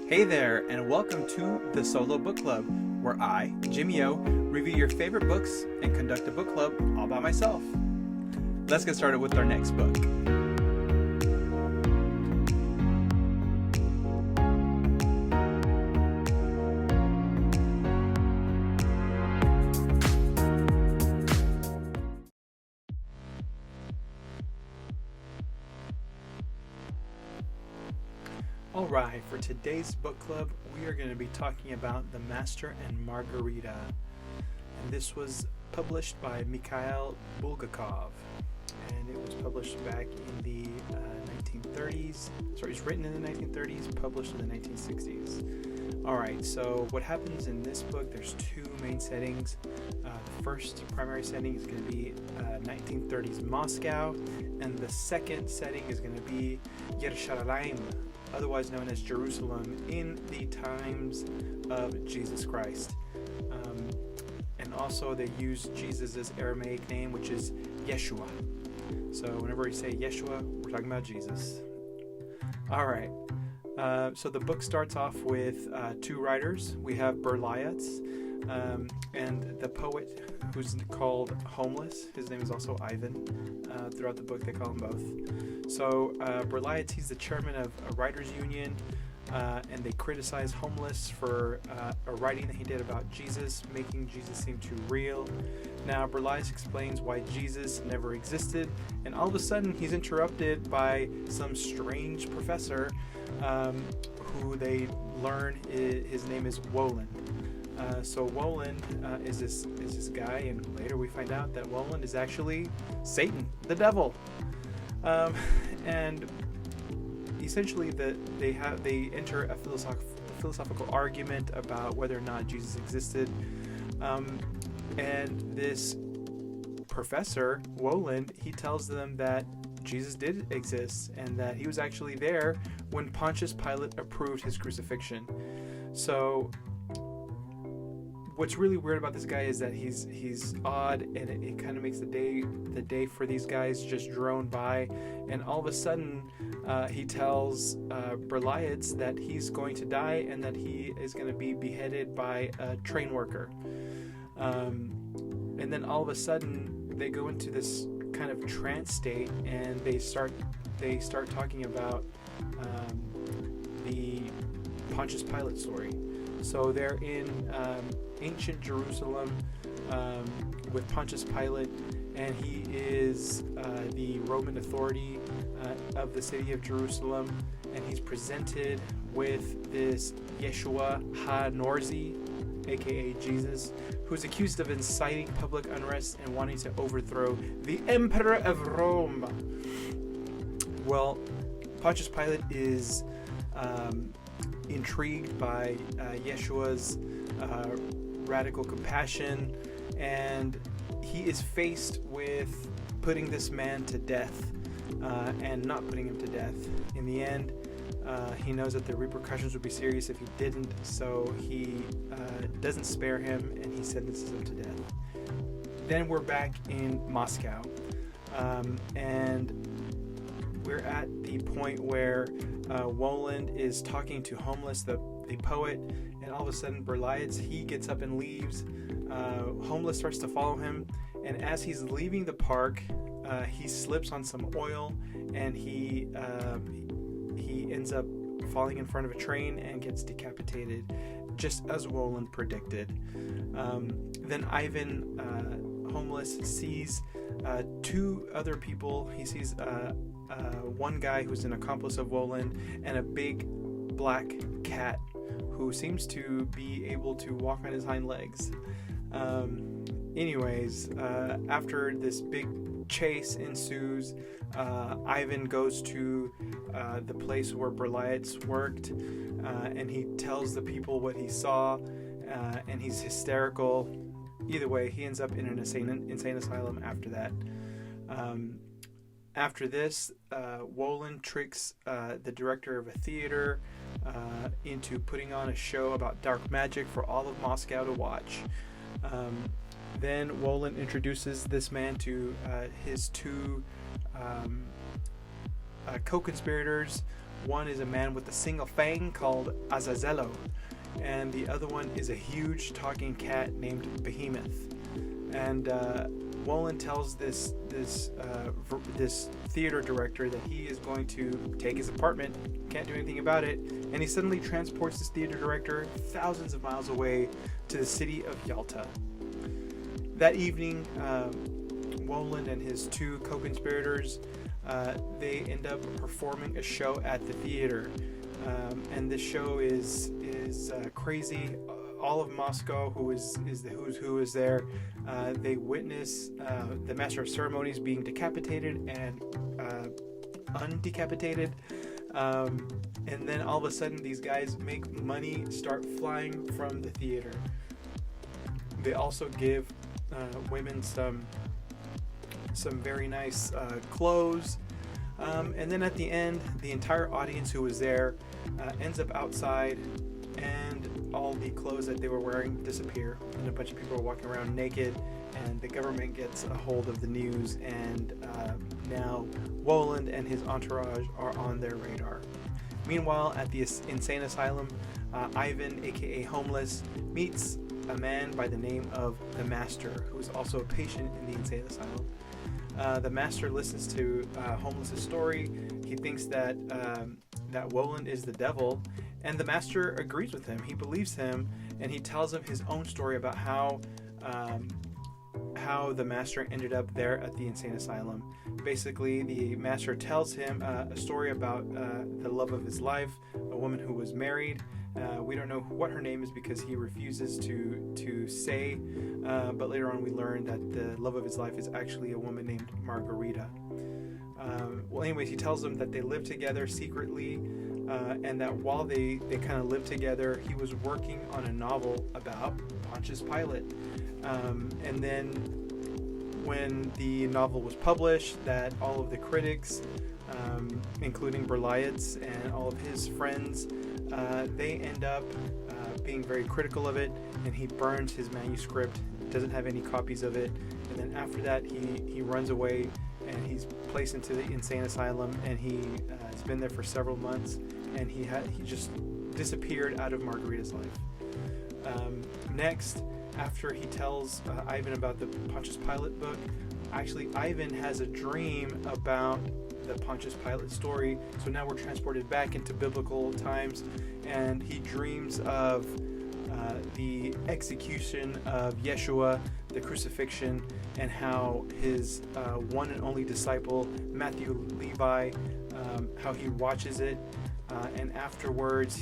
Hey there, and welcome to the Solo Book Club, where I, Jimmy O, review your favorite books and conduct a book club all by myself. Let's get started with our next book. Alright, for today's book club, we are going to be talking about The Master and Margarita. And this was published by Mikhail Bulgakov. And it was published back in the 1930s. Sorry, it's written in the 1930s, published in the 1960s. Alright, so what happens in this book, there's two main settings. The first primary setting is going to be 1930s Moscow, and the second setting is going to be Yerushalayim, otherwise known as Jerusalem, in the times of Jesus Christ. And also they use Jesus' Aramaic name, which is Yeshua. So whenever we say Yeshua, we're talking about Jesus. Alright, so the book starts off with two writers. We have Berliatz, and the poet who's called Homeless. His name is also Ivan. Throughout the book they call him both. So Berliatz, he's the chairman of a writers union, and they criticize Homeless for a writing that he did about Jesus, making Jesus seem too real. Now Berliatz explains why Jesus never existed, and all of a sudden he's interrupted by some strange professor who they learn his name is Woland. So Woland is this guy, and later we find out that Woland is actually Satan, the devil. And essentially they enter a philosophical argument about whether or not Jesus existed. And this professor, Woland, he tells them that Jesus did exist and that he was actually there when Pontius Pilate approved his crucifixion. So what's really weird about this guy is that he's odd, and it kind of makes the day for these guys just drone by, and all of a sudden he tells Berliatz that he's going to die and that he is going to be beheaded by a train worker. And then all of a sudden they go into this kind of trance state, and they start talking about the Pontius Pilate story. So they're in ancient Jerusalem with Pontius Pilate, and he is the Roman authority of the city of Jerusalem, and he's presented with this Yeshua HaNorzi, aka Jesus, who's accused of inciting public unrest and wanting to overthrow the Emperor of Rome. Well, Pontius Pilate is intrigued by Yeshua's radical compassion, and he is faced with putting this man to death and not putting him to death. In the end, he knows that the repercussions would be serious if he didn't, so he doesn't spare him, and he sentences him to death. Then we're back in Moscow, and we're at the point where Woland is talking to Homeless, the poet, and all of a sudden Berliatz, he gets up and leaves. Homeless starts to follow him, and as he's leaving the park, he slips on some oil, and he ends up falling in front of a train and gets decapitated, just as Woland predicted. Then Ivan, Homeless, sees two other people. He sees one guy who's an accomplice of Woland, and a big black cat who seems to be able to walk on his hind legs. Anyways, after this big chase ensues, Ivan goes to the place where Berliatz worked, and he tells the people what he saw, and he's hysterical. Either way, he ends up in an insane asylum after that. After this, Woland tricks the director of a theater into putting on a show about dark magic for all of Moscow to watch. Then Woland introduces this man to his two co-conspirators, One is a man with a single fang called Azazello, and the other one is a huge talking cat named Behemoth. And Wolin tells this theater director that he is going to take his apartment, can't do anything about it, and he suddenly transports this theater director thousands of miles away to the city of Yalta. That evening, Wolin and his two co-conspirators, they end up performing a show at the theater, and this show is crazy. All of Moscow, who is the who's who, is there. They witness the master of ceremonies being decapitated and undecapitated, and then all of a sudden these guys make money, start flying from the theater. They also give women some very nice clothes, and then at the end, the entire audience who was there ends up outside, and all the clothes that they were wearing disappear, and a bunch of people are walking around naked, and the government gets a hold of the news, and now Wolin and his entourage are on their radar. Meanwhile, at the insane asylum, Ivan, aka Homeless, meets a man by the name of the Master, who's also a patient in the insane asylum. The Master listens to Homeless's story. He thinks that Wolin is the devil, and the Master agrees with him. He believes him, and he tells him his own story about how the Master ended up there at the insane asylum. Basically, the Master tells him a story about the love of his life, a woman who was married. We don't know what her name is because he refuses to say, but later on we learn that the love of his life is actually a woman named Margarita. Well, anyways, he tells them that they live together secretly, and that while they kind of live together, he was working on a novel about Pontius Pilate. And then when the novel was published, that all of the critics, including Berlietz and all of his friends, they end up being very critical of it, and he burns his manuscript, doesn't have any copies of it, and then after that he runs away, and he's placed into the insane asylum, and he has been there for several months, and he just disappeared out of Margarita's life. Next, after he tells Ivan about the Pontius Pilate book, actually Ivan has a dream about the Pontius Pilate story, so now we're transported back into biblical times, and he dreams of the execution of Yeshua, the crucifixion, and how his one and only disciple, Matthew Levi, how he watches it, and afterwards,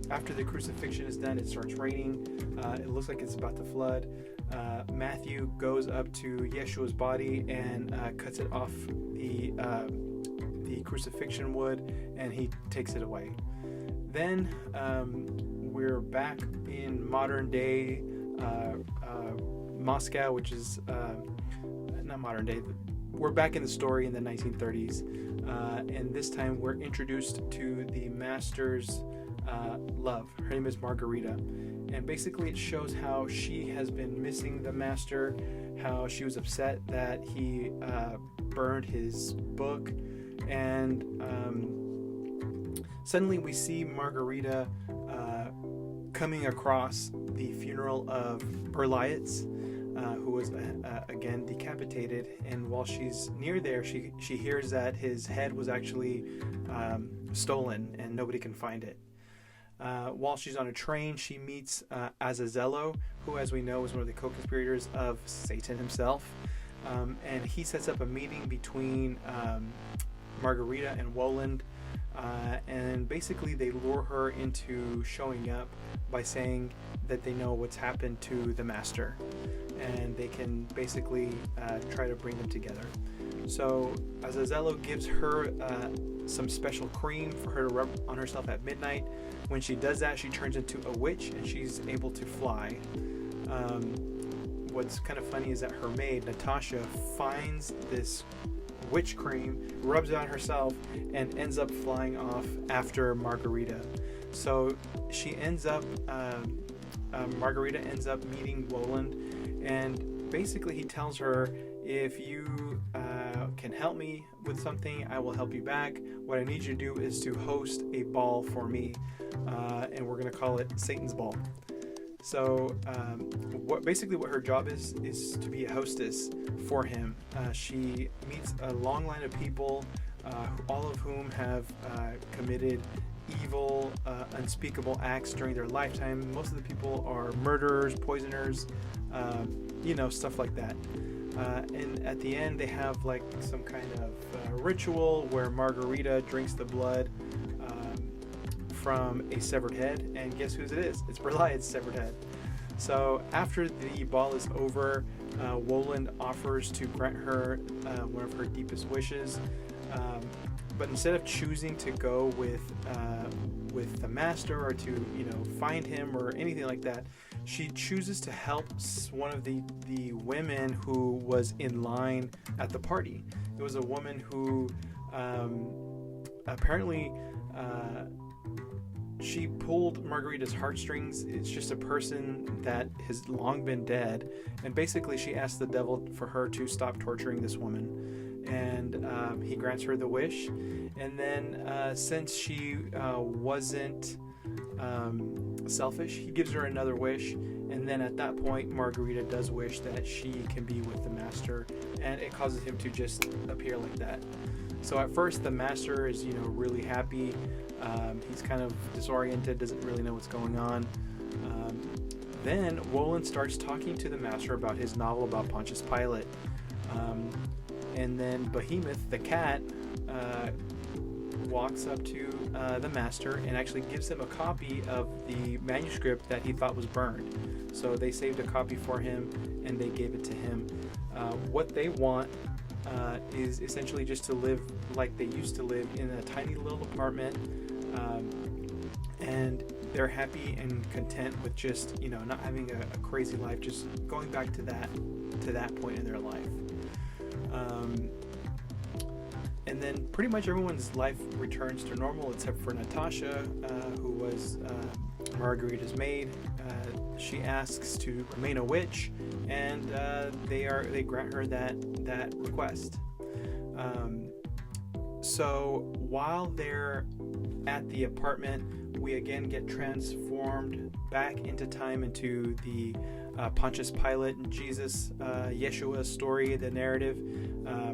after the crucifixion is done, it starts raining. It looks like it's about to flood. Matthew goes up to Yeshua's body and cuts it off the crucifixion wood, and he takes it away. Then we're back in modern day Moscow, which is not modern day. We're back in the story in the 1930s, and this time we're introduced to the Master's love. Her name is Margarita, and basically it shows how she has been missing the Master, how she was upset that he burned his book, and suddenly we see Margarita coming across the funeral of Berlietz, who was again decapitated, and while she's near there, she hears that his head was actually stolen and nobody can find it. While she's on a train, she meets Azazello, who, as we know, is one of the co-conspirators of Satan himself, and he sets up a meeting between Margarita and Wolin, and basically they lure her into showing up by saying that they know what's happened to the Master, and they can basically try to bring them together. So Azazello gives her some special cream for her to rub on herself at midnight. When she does that, she turns into a witch and she's able to fly. What's kind of funny is that her maid, Natasha, finds this witch cream, rubs it on herself, and ends up flying off after Margarita. So she ends up, Margarita ends up meeting Wolin, and basically he tells her, if you can help me with something, I will help you back. What I need you to do is to host a ball for me, and we're going to call it Satan's Ball. So what her job is to be a hostess for him. She meets a long line of people, all of whom have committed evil, unspeakable acts during their lifetime. Most of the people are murderers, poisoners, stuff like that. And at the end, they have like some kind of ritual where Margarita drinks the blood from a severed head, and guess whose it is? It's Berliot's severed head. So after the ball is over, Woland offers to grant her one of her deepest wishes, but instead of choosing to go with the master or to find him or anything like that, she chooses to help one of the women who was in line at the party. It was a woman who apparently she pulled Margarita's heartstrings. It's just a person that has long been dead, and basically she asked the devil for her to stop torturing this woman, and he grants her the wish. And then since she wasn't selfish, he gives her another wish, and then at that point Margarita does wish that she can be with the master, and it causes him to just appear like that. So at first the master is really happy. He's kind of disoriented, doesn't really know what's going on. Then Woland starts talking to the master about his novel about Pontius Pilate, and then Behemoth the cat walks up to the master and actually gives him a copy of the manuscript that he thought was burned. So they saved a copy for him and they gave it to him. What they want is essentially just to live like they used to live in a tiny little apartment, and they're happy and content with just not having a crazy life, just going back to that point in their life. And then pretty much everyone's life returns to normal except for Natasha, who was Margarita's maid. She asks to remain a witch, and they grant her that request. So while they're at the apartment, we again get transformed back into time into the Pontius Pilate and Jesus, Yeshua story, the narrative.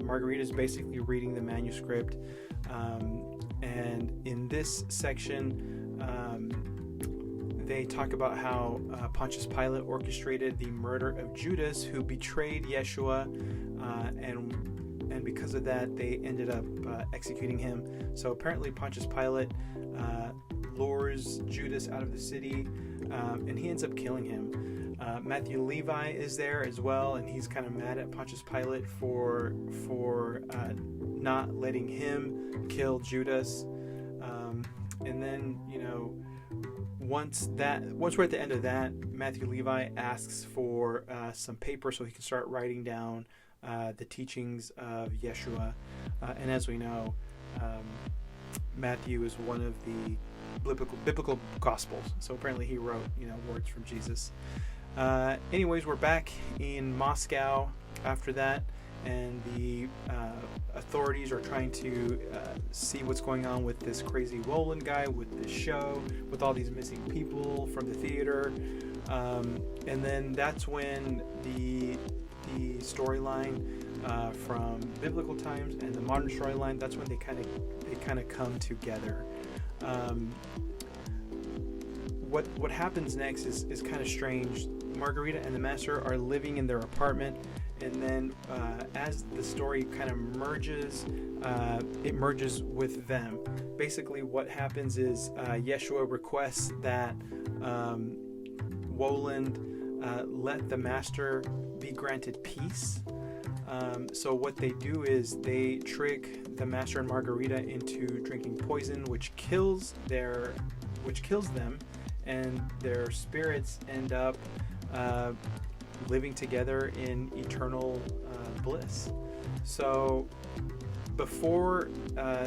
Margarita is basically reading the manuscript, and in this section they talk about how Pontius Pilate orchestrated the murder of Judas, who betrayed Yeshua, and because of that they ended up executing him. So apparently Pontius Pilate lures Judas out of the city, and he ends up killing him. Matthew Levi is there as well, and he's kind of mad at Pontius Pilate for not letting him kill Judas. And then once we're at the end of that, Matthew Levi asks for some paper so he can start writing down the teachings of Yeshua. And as we know, Matthew is one of the biblical gospels, so apparently he wrote words from Jesus. Anyways, we're back in Moscow after that, and the authorities are trying to see what's going on with this crazy Woland guy, with this show, with all these missing people from the theater, and then that's when the storyline from biblical times and the modern storyline, that's when they kind of come together. What happens next is kind of strange. Margarita and the master are living in their apartment, and then as the story kind of merges, it merges with them. Basically what happens is Yeshua requests that Woland let the master be granted peace. So what they do is they trick the master and Margarita into drinking poison, which kills them, and their spirits end up living together in eternal bliss. So before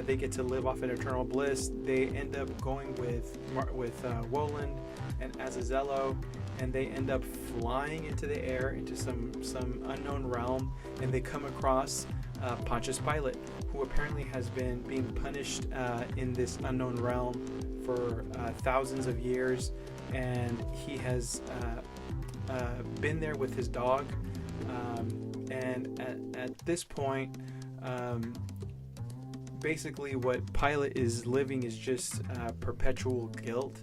they get to live off in eternal bliss, they end up going with Woland and Azazello, and they end up flying into the air into some unknown realm, and they come across Pontius Pilate, who apparently has been being punished in this unknown realm for thousands of years, and he has been there with his dog, and at this point, basically what Pilate is living is just perpetual guilt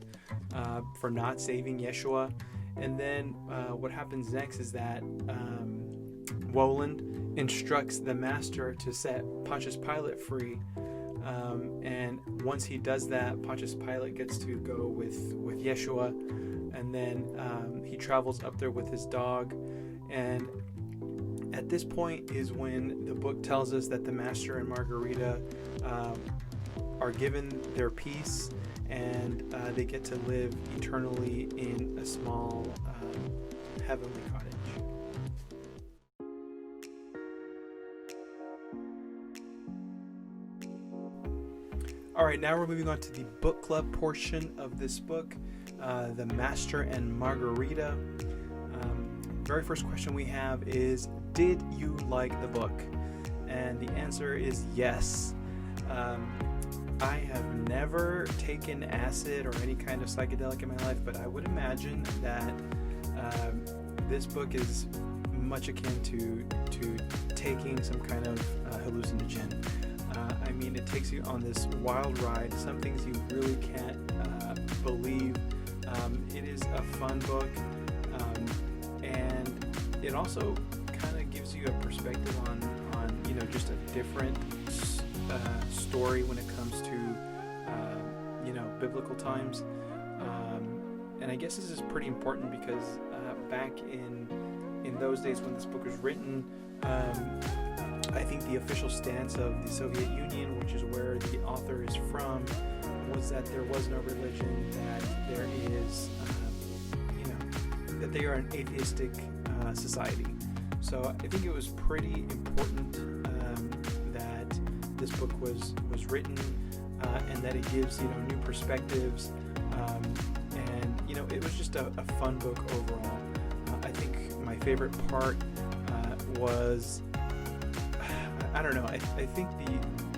for not saving Yeshua. And then what happens next is that Woland instructs the master to set Pontius Pilate free, and once he does that, Pontius Pilate gets to go with Yeshua, and then he travels up there with his dog. And at this point is when the book tells us that the Master and Margarita are given their peace, and they get to live eternally in a small heavenly cottage. All right, now we're moving on to the book club portion of this book, The Master and Margarita. Very first question we have is, did you like the book? And the answer is yes. I have never taken acid or any kind of psychedelic in my life, but I would imagine that this book is much akin to taking some kind of hallucinogen. I mean, it takes you on this wild ride, some things you really can't believe. It is a fun book, and it also kind of gives you a perspective on just a different story when it comes to biblical times, and I guess this is pretty important because back in those days when this book was written, I think the official stance of the Soviet Union, which is where the author is from, was that there was no religion, that there is that they are an atheistic society. So I think it was pretty important that this book was written, and that it gives new perspectives, and it was just a fun book overall. I think my favorite part was, I don't know, I think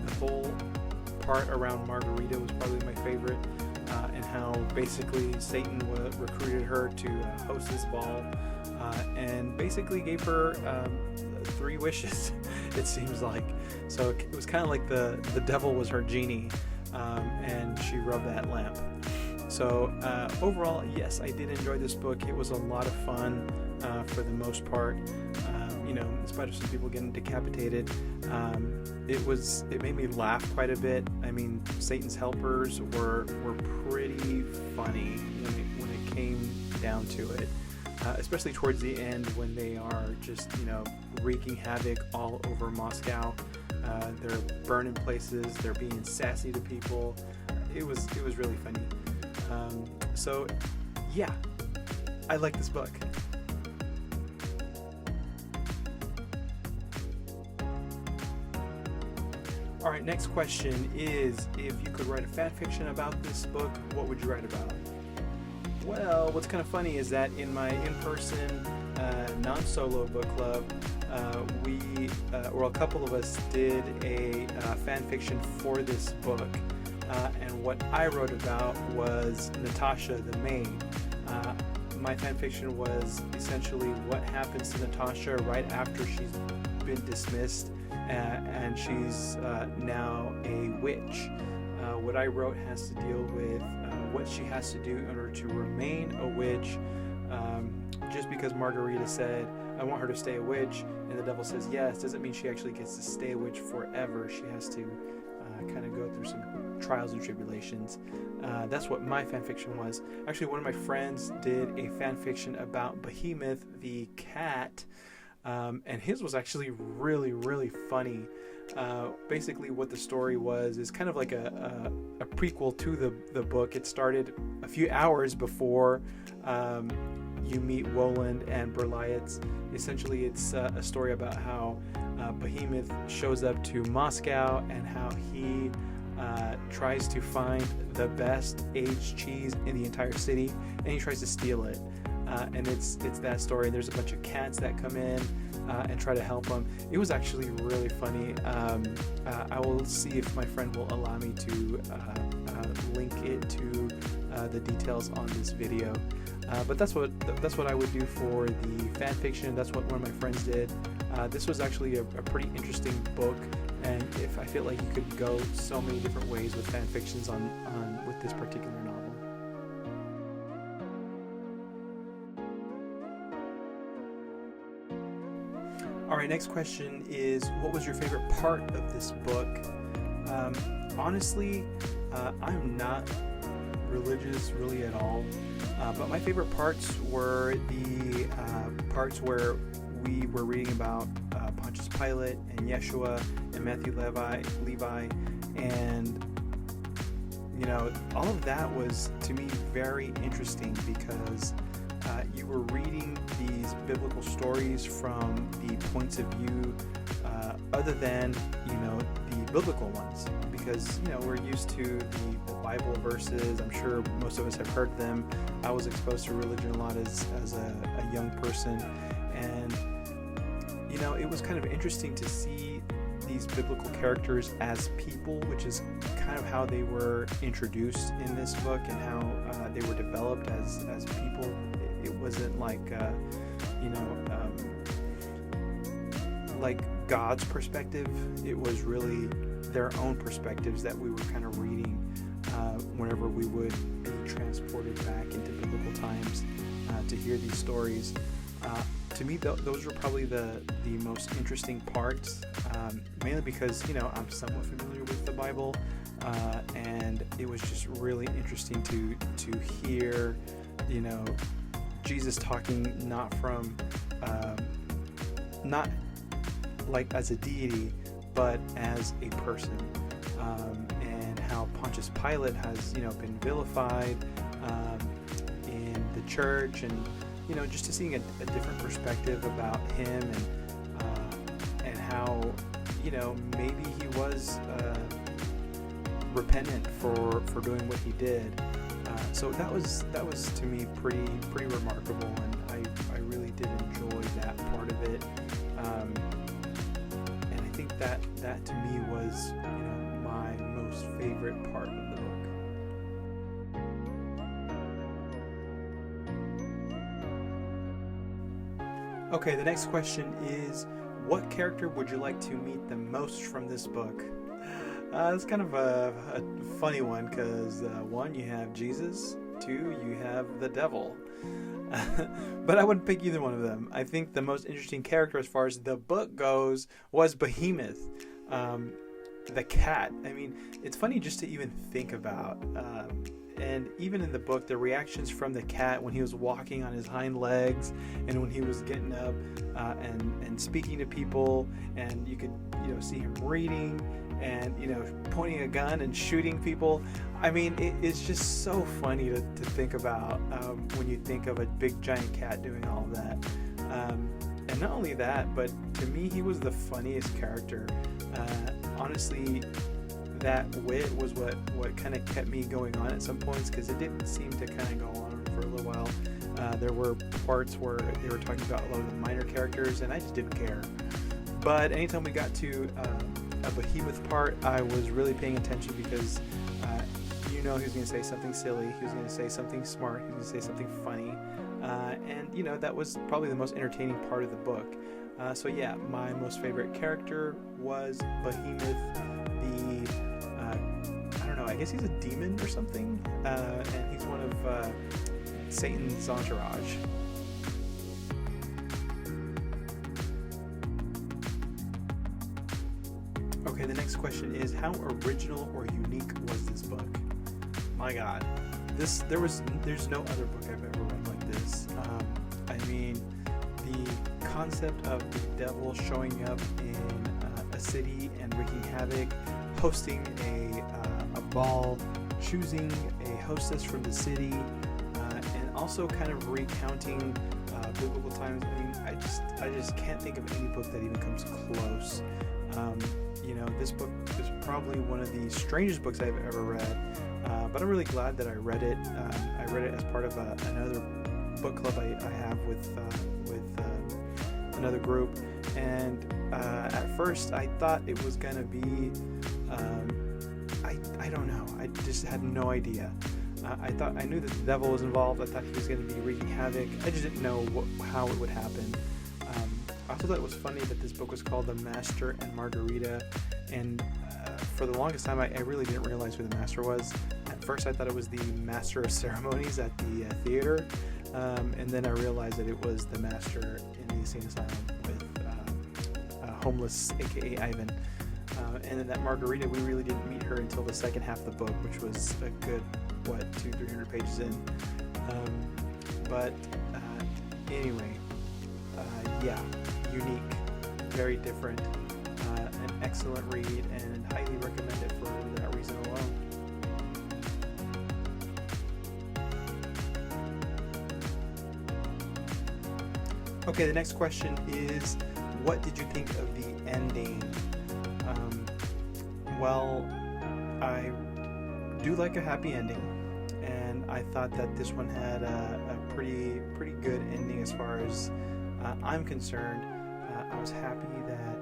the whole part around Margarita was probably my favorite, and how basically Satan recruited her to host this ball, and basically gave her 3 wishes, it seems like. So it was kind of like the devil was her genie, and she rubbed that lamp. So overall, yes, I did enjoy this book. It was a lot of fun for the most part. In spite of some people getting decapitated, it made me laugh quite a bit. I mean, Satan's helpers were pretty funny when it came down to it, especially towards the end when they are just wreaking havoc all over Moscow. They're burning places. They're being sassy to people. It was really funny. So yeah, I like this book. All right, next question is, if you could write a fan fiction about this book, what would you write about? Well, what's kind of funny is that in my in-person non-solo book club, a couple of us did a fan fiction for this book, and what I wrote about was Natasha the maid. My fan fiction was essentially what happens to Natasha right after she's been dismissed, and she's now a witch. What I wrote has to deal with what she has to do in order to remain a witch. Just because Margarita said, I want her to stay a witch, and the devil says yes, doesn't mean she actually gets to stay a witch forever. She has to kind of go through some trials and tribulations. That's what my fan fiction was. Actually, one of my friends did a fan fiction about Behemoth the cat, and his was actually really, really funny. Basically what the story was is kind of like a prequel to the book. It started a few hours before you meet Woland and Berlietz. Essentially it's a story about how Behemoth shows up to Moscow and how he tries to find the best aged cheese in the entire city, and he tries to steal it. And it's that story. There's a bunch of cats that come in and try to help him. It was actually really funny. I will see if my friend will allow me to link it to the details on this video. But that's what I would do for the fan fiction. That's what one of my friends did. This was actually a pretty interesting book, and if I feel like you could go so many different ways with fan fictions with this particular novel. All right, next question is, what was your favorite part of this book? Honestly, I'm not religious really at all, but my favorite parts were the parts where we were reading about Pontius Pilate and Yeshua and Matthew Levi, and all of that was to me very interesting because you were reading these biblical stories from the points of view other than the biblical ones, because we're used to the Bible verses. I'm sure most of us have heard them. I was exposed to religion a lot as a young person, and it was kind of interesting to see these biblical characters as people, which is kind of how they were introduced in this book and how they were developed as people. It wasn't like like God's perspective. It was really their own perspectives that we were kind of reading whenever we would be transported back into biblical times to hear these stories. To me, those were probably the most interesting parts, mainly because I'm somewhat familiar with the Bible, and it was just really interesting to hear Jesus talking not like as a deity, but as a person, and how Pontius Pilate has been vilified in the church, and just to seeing a different perspective about him, and how maybe he was repentant for doing what he did. So that was to me pretty remarkable, and I really did enjoy that part of it. And I think that to me was my most favorite part of the book. Okay, the next question is, what character would you like to meet the most from this book? It's kind of a funny one because one, you have Jesus, two, you have the devil. But I wouldn't pick either one of them. I think the most interesting character as far as the book goes was Behemoth, the cat. I mean, it's funny just to even think about. And even in the book, the reactions from the cat when he was walking on his hind legs and when he was getting up and speaking to people, and you could see him reading and pointing a gun and shooting people. I mean, it's just so funny to think about when you think of a big giant cat doing all of that. And not only that, but to me, he was the funniest character. Honestly, that wit was what kind of kept me going on at some points, because it didn't seem to kind of go on for a little while. There were parts where they were talking about a lot of the minor characters, and I just didn't care. But anytime we got to a Behemoth part, I was really paying attention, because he was going to say something silly, he was going to say something smart, he was going to say something funny, and that was probably the most entertaining part of the book. So yeah, my most favorite character was Behemoth, I guess he's a demon or something, and he's one of Satan's entourage. Okay, the next question is, how original or unique was this book? My God, there's no other book I've ever read like this. I mean, the concept of the devil showing up in a city and wreaking havoc, hosting a ball, choosing a hostess from the city, and also kind of recounting biblical times. I mean, I just can't think of any book that even comes close. This book is probably one of the strangest books I've ever read, but I'm really glad that I read it. I read it as part of another book club I have with another group, and at first I thought it was gonna be I don't know, I just had no idea. I knew that the devil was involved. I thought he was going to be wreaking havoc. I just didn't know how it would happen. I also thought it was funny that this book was called The Master and Margarita, and for the longest time I really didn't realize who the master was. At first I thought it was the master of ceremonies at the theater, and then I realized that it was the master in the insane asylum with homeless, aka Ivan. And then that Margarita, we really didn't meet her until the second half of the book, which was a good 200-300 pages in. Anyway, unique, very different, an excellent read, and highly recommend it for that reason alone. Okay, the next question is, what did you think of the ending? Well, I do like a happy ending, and I thought that this one had a pretty good ending as far as I'm concerned. I was happy that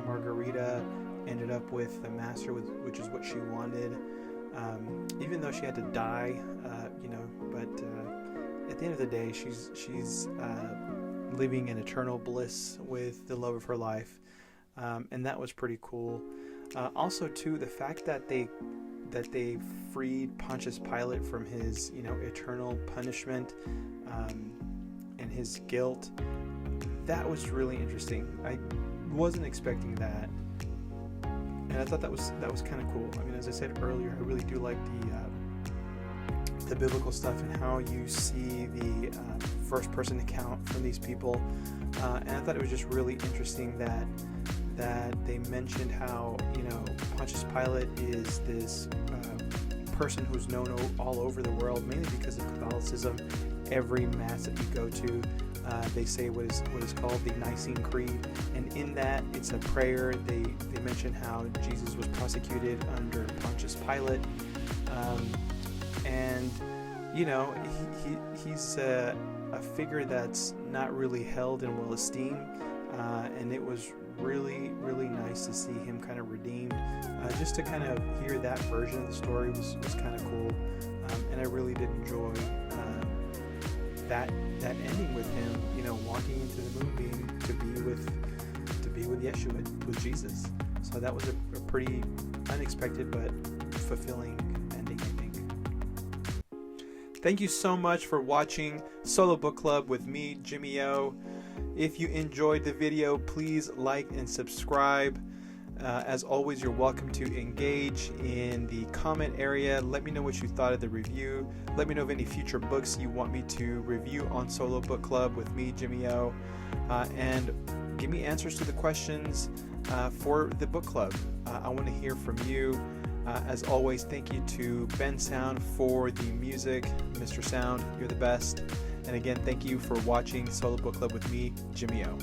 Margarita ended up with the master, which is what she wanted, even though she had to die, but at the end of the day, she's living in eternal bliss with the love of her life, and that was pretty cool. Also, too, the fact that they freed Pontius Pilate from his, eternal punishment and his guilt, that was really interesting. I wasn't expecting that, and I thought that was kind of cool. I mean, as I said earlier, I really do like the biblical stuff and how you see the first-person account from these people, and I thought it was just really interesting that they mentioned how, Pontius Pilate is this person who's known all over the world, mainly because of Catholicism. Every mass that you go to, they say what is called the Nicene Creed, and in that it's a prayer. They mention how Jesus was prosecuted under Pontius Pilate, and he's a figure that's not really held and well esteemed, and it was really nice to see him kind of redeemed. Just to kind of hear that version of the story was kind of cool, and I really did enjoy that ending with him, walking into the moonbeam to be with Yeshua, with Jesus. So that was a pretty unexpected but fulfilling ending, I think. Thank you so much for watching Solo Book Club with me, Jimmy O. If you enjoyed the video, please like and subscribe. As always, you're welcome to engage in the comment area. Let me know what you thought of the review. Let me know of any future books you want me to review on Solo Book Club with me, Jimmy O. And give me answers to the questions for the book club. I want to hear from you. As always, thank you to Ben Sound for the music. Mr. Sound, you're the best. And again, thank you for watching Solo Book Club with me, Jimmy O.